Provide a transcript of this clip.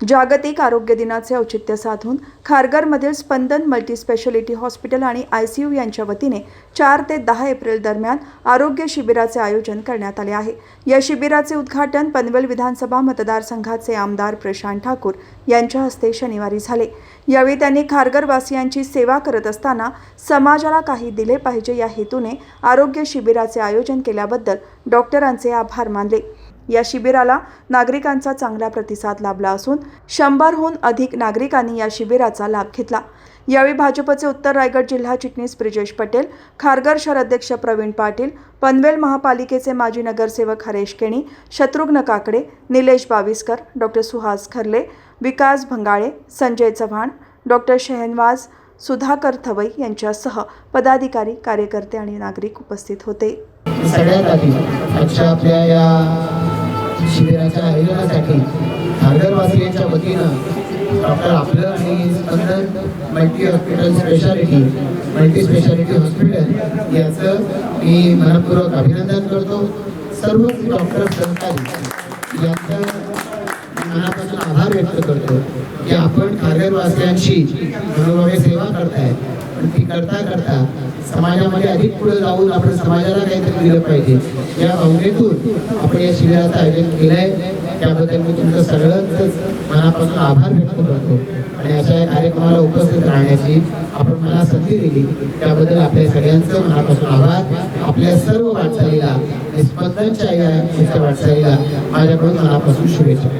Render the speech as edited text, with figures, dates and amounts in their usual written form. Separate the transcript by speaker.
Speaker 1: जागतिक आरोग्य दिनाचे औचित्य साधून खारघरमधील स्पंदन मल्टीस्पेशालिटी हॉस्पिटल आणि ICU यांच्या वतीने 4 ते 10 एप्रिल दरम्यान आरोग्य शिबिराचे आयोजन करण्यात आले आहे। या शिबिराचे उद्घाटन पनवेल विधानसभा मतदारसंघाचे आमदार प्रशांत ठाकूर यांच्या हस्ते शनिवारी झाले। यावेळी त्यांनी खारघरवासियांची सेवा करत असताना समाजाला काही दिले पाहिजे या हेतूने आरोग्य शिबिराचे आयोजन केल्याबद्दल डॉक्टरांचे आभार मानले। या शिबिराला नागरिकांचा चांगला प्रतिसाद लाभला असून 100हून अधिक नागरिकांनी या शिबिराचा लाभ घेतला। यावेळी भाजपचे उत्तर रायगड जिल्हा चिटणीस ब्रिजेश पटेल, खारघर शहराध्यक्ष प्रवीण पाटील, पनवेल महापालिकेचे माजी नगरसेवक हरेश केणी, शत्रुघ्न काकडे, निलेश बाविस्कर, डॉक्टर सुहास खरले, विकास भंगाळे, संजय चव्हाण, डॉक्टर शहनवाज, सुधाकर थवई यांच्यासह पदाधिकारी, कार्यकर्ते आणि नागरिक उपस्थित होते।
Speaker 2: सगळ्यात आधी आजच्या आपल्या या शिबिराच्या आयोजनासाठी खारघरवासियांच्या वतीनं डॉक्टर आपलं आणि स्पंदन मल्टी स्पेशालिटी हॉस्पिटल याचं मी मनपूर्वक अभिनंदन करतो। सर्व डॉक्टर सहकारी यांचं मनापासून आभार व्यक्त करतो की आपण खारघरवासियांची मनोभावे सेवा करताय। पण ती करता समाजामध्ये अधिक पुढे जाऊन आपण समाजाला काहीतरी दिलं पाहिजे या भावनेतून आपण या शिबिराचं आयोजन केलंय। त्याबद्दल मी तुमचं सगळंच मनापासून आभार व्यक्त करतो आणि अशा कार्यक्रमाला उपस्थित राहण्याची आपण मला संधी दिली त्याबद्दल आपल्या सगळ्यांचं मनापासून आभार। आपल्या सर्व वाटचालीला स्पंदनच्या या वाटचालीला माझ्याकडून मनापासून शुभेच्छा।